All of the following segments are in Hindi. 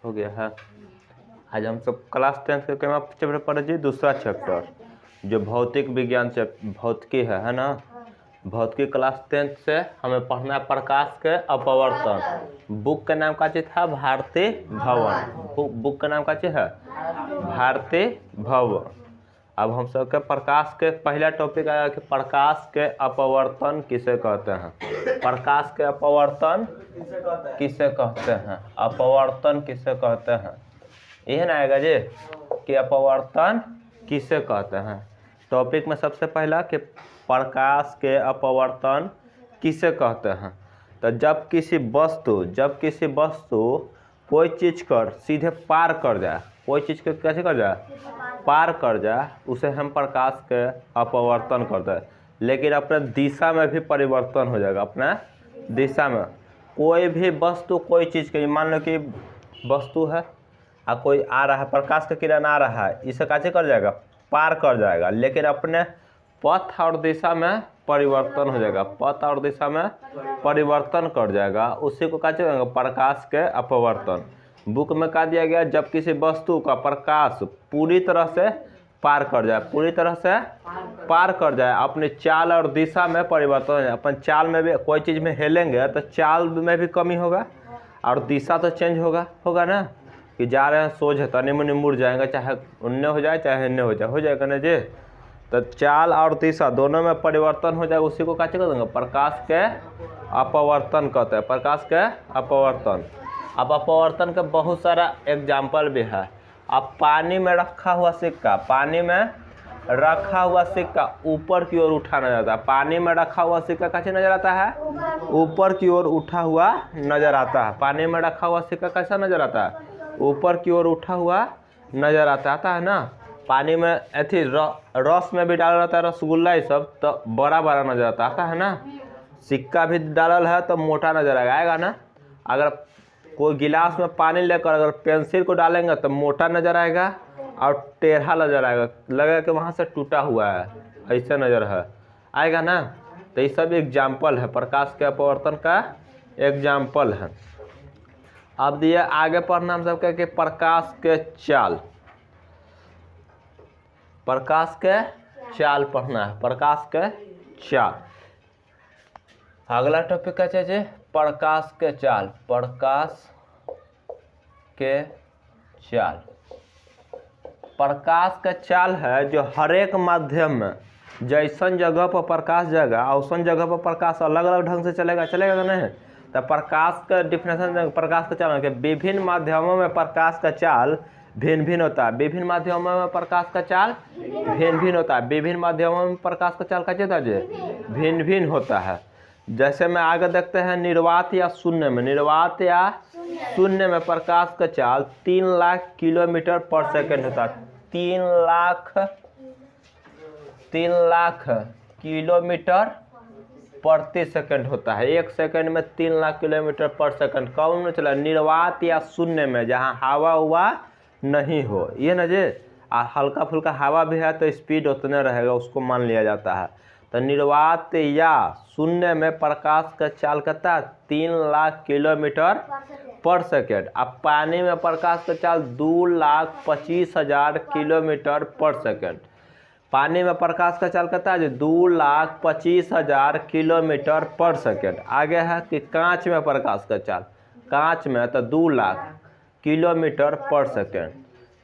हो गया है। आज हम सब क्लास 10 के चैप्टर पढ़े जी, दूसरा चैप्टर जो भौतिक विज्ञान से भौतिकी है ना। भौतिकी क्लास 10 से हमें पढ़ना है प्रकाश के अपवर्तन। बुक का नाम का चीज था भारती भवन। बुक का नाम का चीज है भारती भवन। अब हम सब के प्रकाश के पहला टॉपिक आया कि प्रकाश के अपवर्तन किसे कहते हैं। प्रकाश के अपवर्तन किसे कहते हैं, अपवर्तन किसे कहते हैं, यह ना आएगा जी कि अपवर्तन किसे कहते हैं। टॉपिक में सबसे पहला कि प्रकाश के अपवर्तन किसे कहते हैं। तो जब किसी वस्तु कोई चीज कर सीधे पार कर जाए, कोई चीज के कैसे कर जाए, पार कर जाए, उसे हम प्रकाश के अपवर्तन करते हैं। लेकिन अपने दिशा में भी परिवर्तन हो जाएगा। अपने दिशा में कोई भी वस्तु कोई चीज़ के, मान लो कि वस्तु है और कोई आ रहा है, प्रकाश का किरण आ रहा है, इसे कैसे कर जाएगा, पार कर जाएगा। लेकिन अपने पथ और दिशा में परिवर्तन हो जाएगा, पथ और दिशा में परिवर्तन कर जाएगा, उसी को कैसे कहेंगे, प्रकाश के अपवर्तन। बुक में कहा दिया गया जब किसी वस्तु का प्रकाश पूरी तरह से पार कर जाए, पूरी तरह से पार कर जाए, अपनी चाल और दिशा में परिवर्तन हो जाए। अपन चाल में भी कोई चीज़ में हेलेंगे तो चाल में भी कमी होगा और दिशा तो चेंज होगा ना, कि जा रहे हैं सोझ है तनी मुनी मुड़ जाएंगे, चाहे उन्ने हो जाए चाहे इन्ने हो जाएगा ना जी। तो चाल और दिशा दोनों में परिवर्तन हो जाए, उसी को क्या कर देंगे, प्रकाश के अपवर्तन कहते हैं, प्रकाश के अपवर्तन। अब अपवर्तन का बहुत सारा एग्जाम्पल भी है। अब पानी में रखा हुआ सिक्का ऊपर की ओर उठा नजर आता है। पानी में रखा हुआ सिक्का कैसे नजर आता है, ऊपर की ओर उठा हुआ नजर आता है। पानी में रखा हुआ सिक्का कैसा नजर आता है, ऊपर की ओर उठा हुआ नजर आता है ना। पानी में ऐसी रस में भी डाला रहता है, रसगुल्ला ये सब, तो बड़ा नजर आता है ना। सिक्का भी डालल है तो मोटा नजर आएगा ना। अगर कोई गिलास में पानी लेकर अगर पेंसिल को डालेंगे तो मोटा नजर आएगा और टेढ़ा नजर आएगा, लगेगा कि वहाँ से टूटा हुआ है, ऐसा नजर आएगा ना। तो ये सब एग्जाम्पल है, प्रकाश के अपवर्तन का एग्जाम्पल है। अब दिए आगे पढ़ना हम सबके कि प्रकाश के चाल पढ़ना है, प्रकाश के चाल। अगला टॉपिक क्या चाहिए, प्रकाश के चाल, प्रकाश के चाल। प्रकाश का चाल है जो हर एक माध्यम में जैसन जगह पर प्रकाश जाएगा उसन जगह पर प्रकाश अलग अलग ढंग से चलेगा कि नहीं। तो प्रकाश का डिफिनेशन, प्रकाश का चाल, विभिन्न माध्यमों में प्रकाश का चाल भिन्न होता है। विभिन्न माध्यमों में प्रकाश का चाल भिन्न होता है। विभिन्न माध्यमों में प्रकाश का चाल कैसे होता है, भिन्न होता है। जैसे में आगे देखते हैं निर्वात या शून्य में, निर्वात या शून्य में प्रकाश का चाल 3 लाख किलोमीटर पर सेकंड होता है। 3 लाख किलोमीटर प्रति सेकंड होता है। 1 सेकंड में 3 लाख किलोमीटर पर सेकंड। कौन में चला, निर्वात या शून्य में, जहाँ हवा हुआ नहीं हो, ये ना जी। हल्का फुल्का हवा भी है तो स्पीड उतने रहेगा, उसको मान लिया जाता है। तो निर्वात या शून्य में प्रकाश का चाल करता है 3 लाख किलोमीटर पर सेकेंड। अब पानी में प्रकाश का चाल 2,25,000 किलोमीटर पर सेकेंड। पानी में प्रकाश का चाल करता है 2,25,000 किलोमीटर पर सेकेंड। आगे है कि कांच में प्रकाश का चाल, कांच में तो 2 लाख किलोमीटर पर सेकेंड।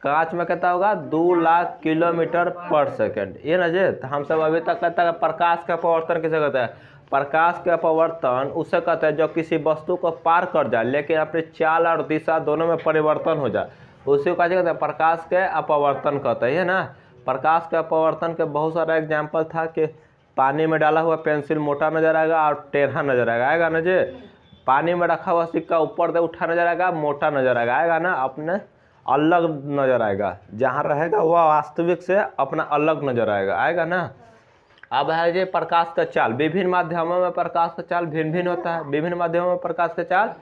कांच में कहता होगा 2 लाख किलोमीटर पर सेकेंड, ये ना जी। तो हम सब अभी तक कहता है प्रकाश का अपवर्तन किसे कहते हैं। प्रकाश का अपवर्तन उसे कहते हैं जो किसी वस्तु को पार कर जाए लेकिन अपनी चाल और दिशा दोनों में परिवर्तन हो जाए, उसी को कहते हैं प्रकाश के अपवर्तन कहते हैं, ना। प्रकाश के अपवर्तन के बहुत सारा एग्जाम्पल था कि पानी में डाला हुआ पेंसिल मोटा नजर आएगा और टेढ़ा नजर आएगा ना जी। पानी में रखा हुआ सिक्का ऊपर से उठा नजर आएगा, मोटा नजर आएगा ना, अपने अलग नजर आएगा, जहाँ रहेगा वह वास्तविक से अपना अलग नजर आएगा ना। अब है जी प्रकाश का चाल। विभिन्न माध्यमों में प्रकाश का चाल भिन्न होता है। विभिन्न माध्यमों में प्रकाश का चाल,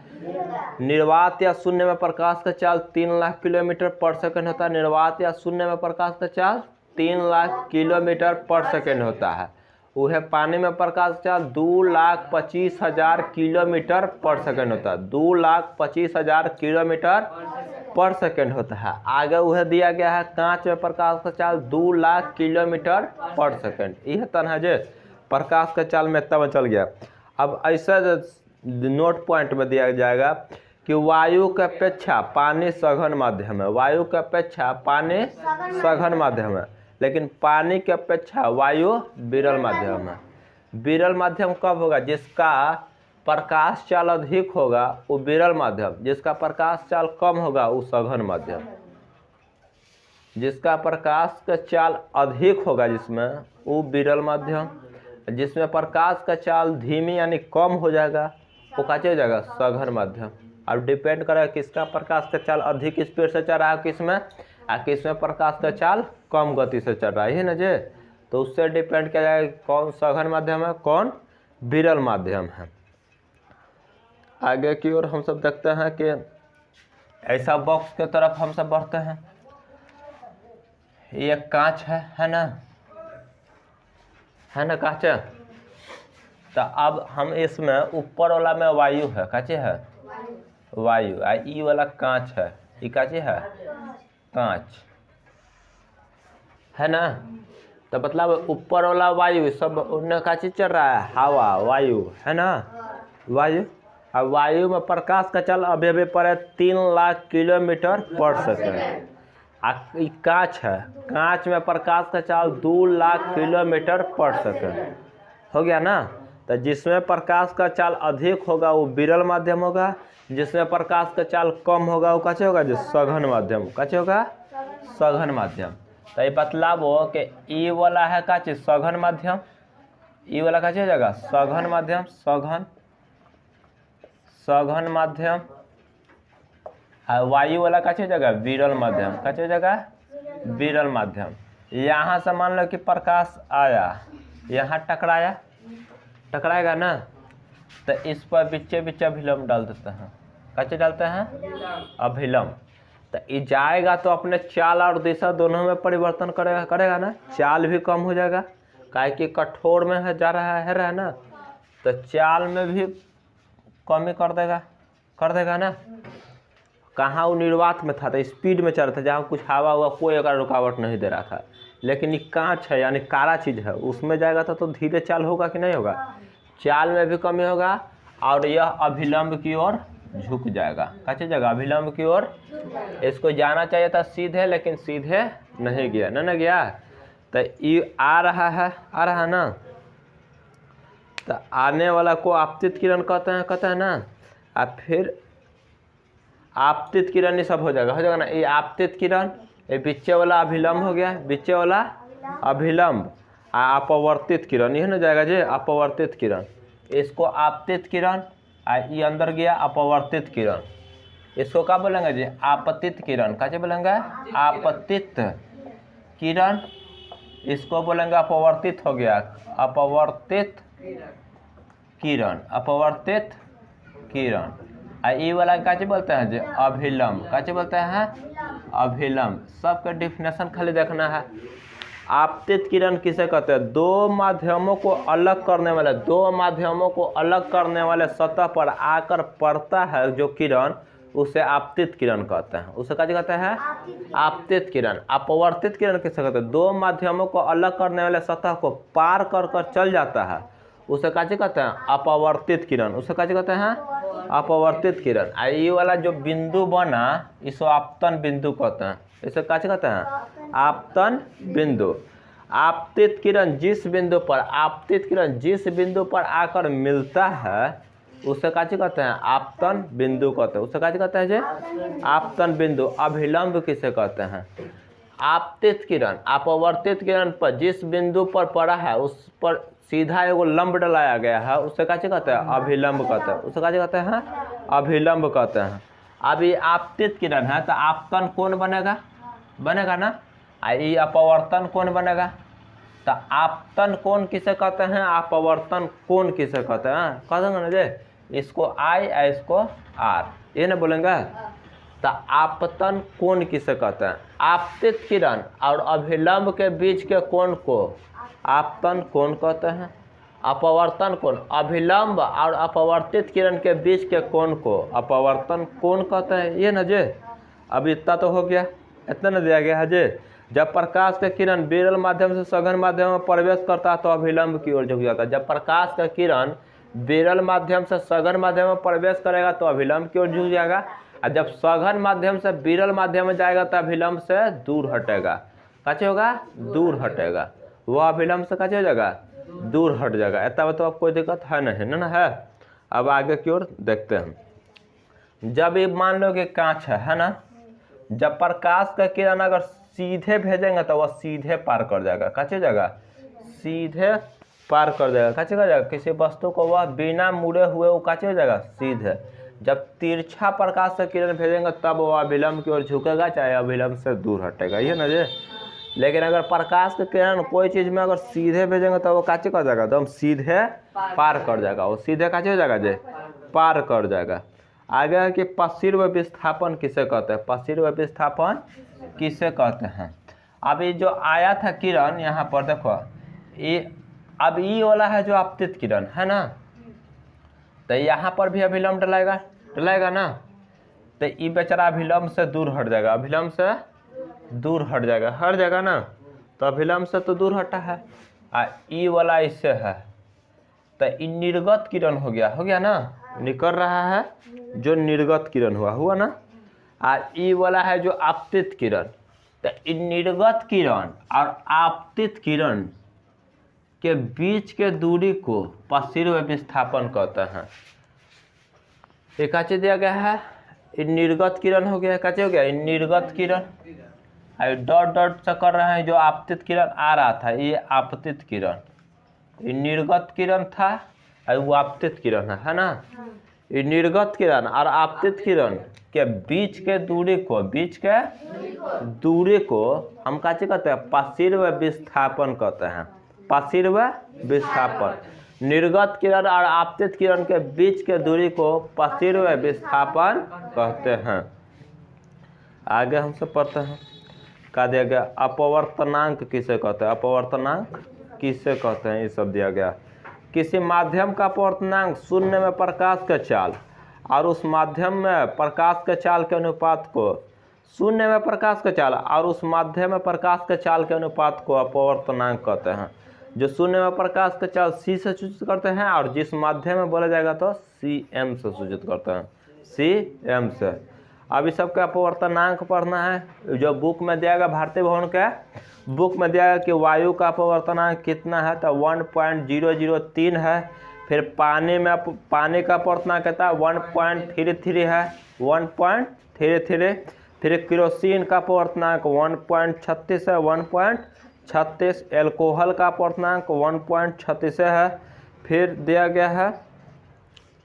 निर्वात या शून्य में प्रकाश का चाल 3 लाख किलोमीटर पर सेकंड होता है। निर्वात या शून्य में प्रकाश का चाल 3 लाख किलोमीटर पर सेकंड होता है। वह पानी में प्रकाश का चाल 2,25,000 किलोमीटर पर सेकंड होता है। 2,25,000 किलोमीटर पर सेकंड होता है। आगे वह दिया गया है कांच में प्रकाश का चाल 2 लाख किलोमीटर पर सेकंड। यह तन है जे प्रकाश का चाल में तब चल गया। अब ऐसा नोट पॉइंट में दिया जाएगा कि वायु के अपेक्षा पानी सघन माध्यम है। वायु के अपेक्षा पानी सघन माध्यम है, लेकिन पानी के अपेक्षा वायु विरल माध्यम है। विरल माध्यम कब होगा? जिसका प्रकाश चाल अधिक होगा वो विरल माध्यम, जिसका प्रकाश चाल कम होगा वो सघन माध्यम। जिसका प्रकाश का चाल अधिक होगा जिसमें वो विरल माध्यम, जिसमें प्रकाश का चाल धीमी यानी कम हो जाएगा वो कैसे हो जाएगा? सघन माध्यम। अब डिपेंड करेगा किसका प्रकाश का चाल अधिक स्पीड से चल रहा है किसमें, और किसमें प्रकाश का चाल कम गति से चल रहा है ना जे, तो उससे डिपेंड किया जाएगा कौन सघन माध्यम है कौन विरल माध्यम है। आगे की ओर हम सब देखते हैं कि ऐसा बॉक्स के तरफ हम सब बढ़ते हैं। ये कांच है ना कांच। तो अब हम इसमें ऊपर वाला में वायु है, काचे है वायु, और ई वाला कांच है, ये काचे है कांच है ना। तो मतलब ऊपर वाला वायु सब उन्हें का चीज चल रहा है? हवा, वायु है ना, वायु। अब वायु में प्रकाश का चाल अभी पर 3 लाख किलोमीटर पर सेकंड। कांच है, कांच में प्रकाश का चाल 2 लाख किलोमीटर पर सेकंड हो गया ना। तो जिसमें प्रकाश का चाल अधिक होगा वो विरल माध्यम होगा, जिसमें प्रकाश का चाल कम होगा वो कैसे होगा? जो सघन माध्यम। कैसे होगा? सघन माध्यम। तो ये बतलाव हो कि ई वाला है का चीज सघन माध्यम, ई वाला कैसे हो जाएगा? सघन माध्यम, सघन माध्यम। और वायु वाला कैसे हो जाएगा? विरल माध्यम। कैसे हो जाएगा? विरल माध्यम। यहाँ से मान लो कि प्रकाश आया, यहाँ टकराएगा ना, तो इस पर बीचे अभिलंब डाल देते हैं। कैसे डालते हैं? अभिलंब। तो ये जाएगा तो अपने चाल और दिशा दोनों में परिवर्तन करेगा ना, चाल भी कम हो जाएगा, काहे कि कठोर में है जा रहा है ना, तो चाल में भी कमी कर देगा ना। कहाँ वो निर्वात में था तो स्पीड में चल रहा था, जहाँ कुछ हवा हुआ कोई अगर रुकावट नहीं दे रहा था। लेकिन ये कांच है यानी काला चीज़ है, उसमें जाएगा तो धीरे चाल होगा कि नहीं होगा? चाल में भी कमी होगा और यह अभिलंब की ओर झुक जाएगा। कैसे जगह? अभिलंब की ओर। इसको जाना चाहिए था सीधे, लेकिन सीधे नहीं गया ना गया। तो ये आ रहा है ना, तो आने वाला को आपतित किरण कहते हैं ना। और फिर आपतित किरण ये सब हो जाएगा ना। ये आपतित किरण, ये बीचे वाला अभिलंब हो गया, बीचे वाला अभिलंब, अपवर्तित किरण ये ना जाएगा जे अपवर्तित किरण। इसको आपतित किरण, ये अंदर गया अपवर्तित किरण। इसको क्या बोलेंगे जी? आपतित किरण। कैसे बोलेंगे? आपतित किरण। इसको बोलेंगे अपवर्तित हो गया, अपवर्तित किरण, अपवर्तित किरण। ये वाला कैसे बोलते हैं जी? अभिलंब। कैसे बोलते हैं? अभिलंब। सबका डिफिनेशन खाली देखना है। आपतित किरण किसे कहते हैं? दो माध्यमों को अलग करने वाले सतह पर आकर पड़ता है जो किरण, उसे आपतित किरण कहते हैं। उसे क्या कहते हैं? आपतित किरण। अपवर्तित किरण किसे कहते हैं? दो माध्यमों को अलग करने वाले सतह को पार कर चल जाता है, उसे क्या कहते हैं? अपवर्तित किरण। उसे क्या कहते हैं? अपवर्तित किरण। ये वाला जो बिंदु बना इसको आपतन बिंदु कहते हैं। इसे क्या कहते हैं? आपतन बिंदु। आपतित किरण जिस बिंदु पर आकर मिलता है उसे क्या कहते हैं? आपतन बिंदु कहते हैं। उसे क्या कहते हैं जी? आपतन बिंदु। अभिलंब किसे कहते हैं? आपतित किरण अपवर्तित किरण पर जिस बिंदु पर पड़ा है उस पर सीधा एगो लंब डलाया गया है, उसे क्या कहते हैं? अभिलंब कहते हैं। उसे क्या कहते हैं? अभिलंब कहते हैं। अब ये आपतित किरण है तो आपतन कोण बनेगा ना, ये अपवर्तन कोण बनेगा। तो आपतन कोण किसे कहते हैं? अपवर्तन कोण किसे कहते हैं? कह देंगे ना जी, इसको आई और इसको आर, ये ना बोलेंगे। तो आपतन कोण किसे कहते हैं? आपतित किरण और अभिलंब के बीच के कोण को आपतन कोण कहते हैं। अपवर्तन कोण, अभिलंब और अपवर्तित किरण के बीच के कोण को अपवर्तन कोण कहते हैं। ये ना जे अब इतना तो हो गया, इतना न दिया गया है जी। जब प्रकाश का किरण विरल माध्यम से सघन माध्यम में प्रवेश करता है तो अभिलंब की ओर झुक जाता है। जब प्रकाश का किरण विरल माध्यम से सघन माध्यम में प्रवेश करेगा तो अभिलंब की ओर झुक जाएगा, और जब सघन माध्यम से विरल माध्यम में जाएगा तो अभिलंब से दूर हटेगा। कैसे होगा? दूर हटेगा। वह अभिलंब से कैसे हो जाएगा? दूर हट जाएगा। इतना तो अब कोई दिक्कत है नहीं ना है। अब आगे की ओर देखते हैं। जब ये मान लो कि कांच है ना, जब प्रकाश का किरण अगर सीधे भेजेंगे तो वह सीधे पार कर जाएगा। कैसे जाएगा? सीधे पार कर जाएगा। कैसे कर जाएगा? किसी वस्तु को वह बिना मुड़े हुए वो कैसे हो जाएगा? सीधे। जब तिरछा प्रकाश का किरण भेजेंगे तब वह अभिलंब की ओर झुकेगा, चाहे अभिलंब से दूर हटेगा, ये ना जी। लेकिन अगर प्रकाश का किरण कोई चीज में अगर सीधे भेजेंगे तो वो कैसे कर जाएगा? एकदम सीधे पार कर जाएगा। वो सीधे कैसे हो जाएगा जी? पार कर जाएगा। आगे है कि पश्चिम विस्थापन किसे कहते हैं? पश्चिम विस्थापन किसे कहते हैं? अब ये जो आया था किरण यहाँ पर देखो, ये अब ये वाला है जो आपतित किरण है ना, तो यहाँ पर भी अभिलंब डलाएगा ना, तो ये बेचारा अभिलंब से दूर हट जाएगा। अभिलंब से दूर हट जाएगा ना, तो अभिलंब से तो दूर हटा है। ई वाला इससे है तो ये निर्गत किरण हो गया ना, निकल रहा है जो निर्गत किरण हुआ ना। ई वाला है जो आपतित किरण, तो निर्गत किरण और आपतित किरण के बीच के दूरी को पश्चिम विस्थापन कहते हैं। ये कैसे दिया गया है? निर्गत किरण हो गया। कैसे हो गया? निर्गत किरण डॉट डॉट से कर रहे हैं, जो आपतित किरण आ रहा था ये आपतित किरण, ये निर्गत किरण था और वो आपतित किरण है ना। ये निर्गत किरण और आपतित किरण के बीच के दूरी को हम कैसे कहते हैं? पश्चिम विस्थापन कहते हैं। पश्चिम विस्थापन। निर्गत किरण और आपतित किरण के बीच के दूरी को पश्चिम विस्थापन कहते हैं। आगे हमसे पढ़ते हैं, क्या दिया गया? अपवर्तनांक किसे कहते हैं? अपवर्तनांक किसे कहते हैं? ये सब दिया गया। किसी माध्यम का अपवर्तनांक शून्य में प्रकाश का चाल और उस माध्यम में प्रकाश के चाल के अनुपात को, शून्य में प्रकाश का चाल और उस माध्यम में प्रकाश के चाल के अनुपात को अपवर्तनांक कहते हैं। जो शून्य में प्रकाश का चाल सी से सूचित करते हैं और जिस माध्यम में बोला जाएगा तो CM से सूचित करते हैं, CM से। अब इस सब का अपवर्तनांक पढ़ना है। जो बुक में दिया गया, भारतीय भवन का बुक में दिया गया कि वायु का अपवर्तनांक कितना है, तो 1.003 है। फिर पानी का अपवर्तनांक कहता है 1.33 है, 1.33। फिर केरोसिन का अपवर्तनांक 1.36 है, 1.36। एल्कोहल का अपवर्तनांक 1.36 है। फिर दिया गया है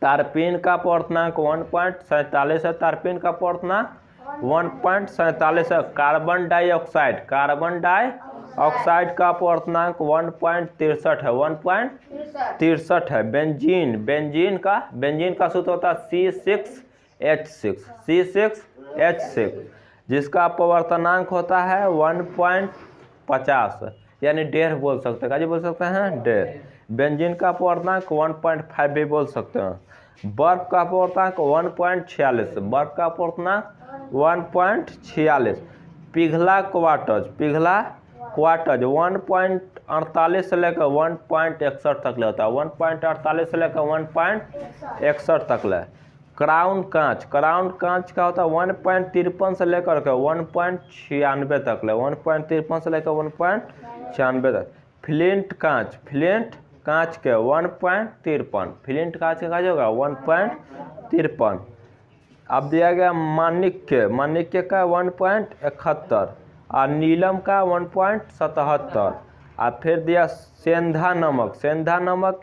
तारपीन का अपवर्तनांक 1.47 है, तारपीन का अपवर्तनांक 1.47 है। कार्बन डाइऑक्साइड का अपवर्तनांक 1.63 है, 1.63 है। बेंजीन का सूत्र होता है C6H6, जिसका अपवर्तनांक होता है 1.50, यानी 1.5 बोल सकते हैं। क्या जी बोल सकते हैं? 1.5। बेंजीन का अपवर्तनांक 1.5 भी बोल सकते हैं। बर्फ का अपवर्तनांक 1.46, बर्फ का अपवर्तनांक 1.46। पिघला क्वार्टज 1.48 से लेकर 1.61 तक ले होता है, 1.48 से लेकर 1.61 तक ले। क्राउन कांच का होता है 1.53 से लेकर के 1.96 तक ले, 1.53 से लेकर 1.96 तक। फ्लिंट कांच के 1.53, फ्लिंट कांच का होगा 1.53। अब दिया गया माणिक्य का 1.71 और नीलम का 1.77। और फिर दिया सेंधा नमक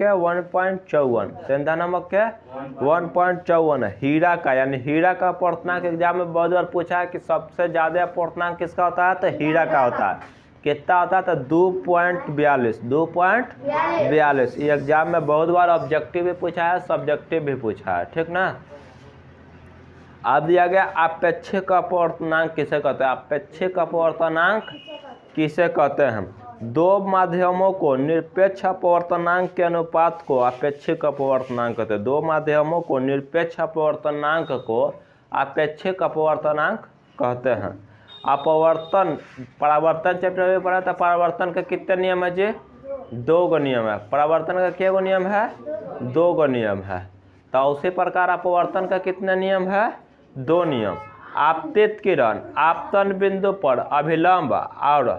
के 1.54 है। हीरा का अपवर्तनांक एग्जाम में बहुत बार पूछा है कि सबसे ज्यादा अपवर्तनांक किसका होता है, तो हीरा का होता है। कितना होता है? तो 2.42। ये एग्जाम में बहुत बार ऑब्जेक्टिव भी पूछा है, सब्जेक्टिव भी पूछा है, ठीक ना। अब दिया गया अपेक्षिक अपवर्तनांक किसे कहते हैं? अपेक्षिक अपवर्तनांक किसे कहते हैं? दो माध्यमों को निरपेक्ष अपवर्तनांक के अनुपात को अपेक्षिक अपवर्तनांक कहते हैं। दो माध्यमों को निरपेक्ष अपवर्तनांक को अपेक्षिक अपवर्तनांक कहते हैं। अपवर्तन परावर्तन चैप्टर में पढ़ा था। परावर्तन का कितने नियम है जी? 2 गो नियम है। परावर्तन का क्या गो नियम है? 2 गो नियम है। तो उसी प्रकार अपवर्तन का कितने नियम है? 2 नियम। आपतित किरण आपतन बिंदु पर अभिलंब और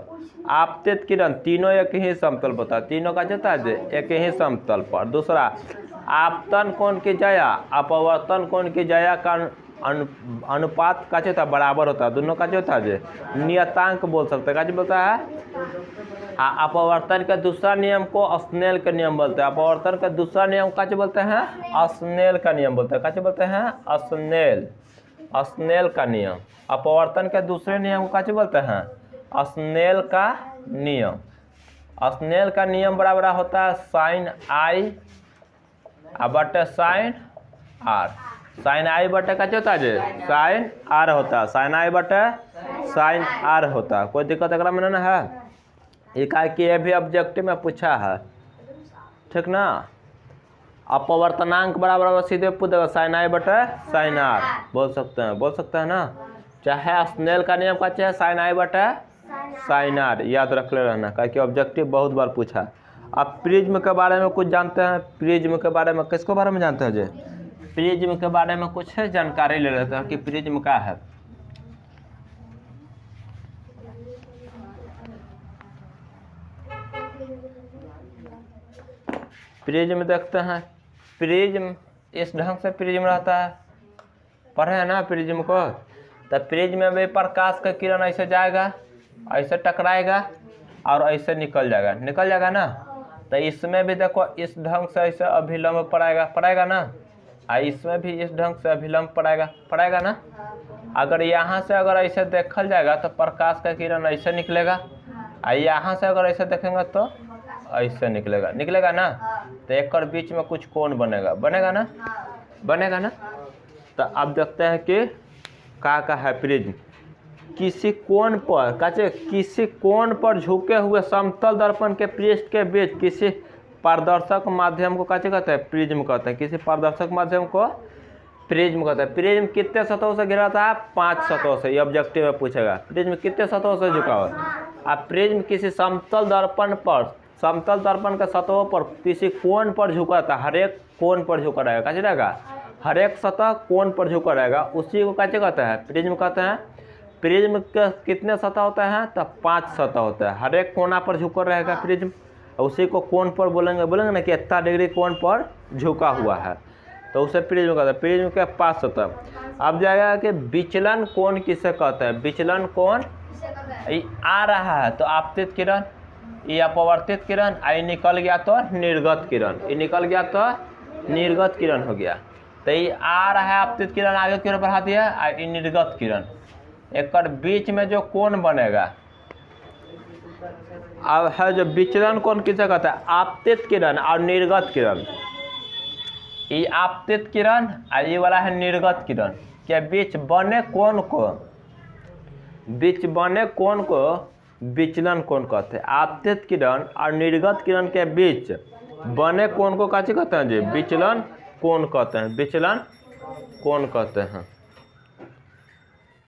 आपतित किरण तीनों एक ही समतल पर होता है। तीनों का होता है एक ही समतल पर। दूसरा, आपतन कोण की ज्या अपवर्तन कोण की ज्या का अनुपात का होता है बराबर होता है। दोनों का होता है नियतांक बोल सकते हैं। क्या बोलता है? अपवर्तन का दूसरा नियम को स्नेल का नियम बोलते हैं। अपवर्तन का दूसरा नियम क्या बोलते हैं? स्नेल का नियम बोलते हैं। क्या बोलते हैं? स्नेल का नियम। अपवर्तन के दूसरे नियम को क्या बोलते हैं? स्नेल का नियम। स्नेल का नियम बराबर होता है साइन आई बटे साइन आर। साइन आई बटे क्या होता है? साइन आर होता है। साइन आई बटे साइन आर होता है। कोई दिक्कत अगला में ना है? ये भी ऑब्जेक्टिव में पूछा है, ठीक ना। अपवर्तनांक बराबर सीधे पूछ देगा साइन आई बटे साइन आर बोल सकते हैं ना। चाहे स्नेल का नियम का चाहे साइन आई बटे साइन आर याद रख ले रहना, क्योंकि ऑब्जेक्टिव बहुत बार पूछा। अब प्रिज्म के बारे में कुछ जानते हैं? प्रिज्म के बारे में किसके बारे में जानते हैं जी? प्रिज्म के बारे में कुछ जानकारी ले लेते हैं कि प्रिज्म क्या है। प्रिज्म देखते हैं। प्रिज्म इस ढंग से प्रिज्म रहता है, पढ़े हैं ना प्रिज्म को। तो प्रिज्म में भी प्रकाश का किरण ऐसे जाएगा, ऐसे टकराएगा और ऐसे निकल जाएगा ना। तो इसमें भी देखो इस ढंग से ऐसे अभिलंब पड़ेगा ना। इसमें भी इस ढंग से अभिलंब पड़ेगा ना। अगर यहाँ से अगर ऐसे देखल जाएगा तो प्रकाश का किरण ऐसे निकलेगा, और यहाँ से अगर ऐसे देखेंगे तो ऐसे निकलेगा ना। तो एक और बीच में कुछ कोण बनेगा ना। तो अब देखते हैं कि का है प्रिज्म। किसी कोण पर झुके हुए समतल दर्पण के पृष्ठ के बीच किसी पारदर्शक माध्यम को क्या कहते हैं? प्रिज्म कहते हैं। किसी पारदर्शक माध्यम को प्रिज्म कहते हैं। प्रिज्म कितने सतहों से घिरा था? 5 सतहों से। ये ऑब्जेक्टिव में पूछेगा प्रिज्म कितने सतहों से झुका हुआ। अब प्रिज्म किसी समतल दर्पण के सतहों पर किसी कोण पर झुका था। हर एक कोण पर झुका रहेगा। क्या रहेगा? हर एक सतह कोण पर झुका रहेगा, उसी को क्या कहते हैं? प्रिज्म कहते हैं। प्रिज्म के कितने सतह होते हैं? तो 5 सतह होता है। हर एक कोना पर झुका रहेगा प्रिज्म, उसी को कोण पर बोलेंगे ना कि इतना डिग्री कोण पर झुका हुआ है, तो उसे प्रिज्म कहते हैं। प्रिज्म के 5 सतह। अब जाएगा कि विचलन कोण किसे कहते हैं? विचलन कोण आ रहा है तो आपतित किरण, ये अपवर्तित किरण, आई निकल गया तो निर्गत किरण, ये निकल गया तो निर्गत किरण हो गया। तो ये आ रहा है आपतित किरण, आगे की ओर बढ़ा दिया, ये निर्गत किरण। एक बीच में जो कोण बनेगा अब है जो विचलन कोण किसे कहता है? आपतित किरण और निर्गत किरण। ये आपतित किरण और ये वाला है निर्गत किरण के बीच बने कोण को विचलन कोण कहते हैं। आपतित किरण और निर्गत किरण के बीच बने कोण को क्या कहते हैं जी? विचलन कोण कहते हैं। विचलन कोण कहते हैं।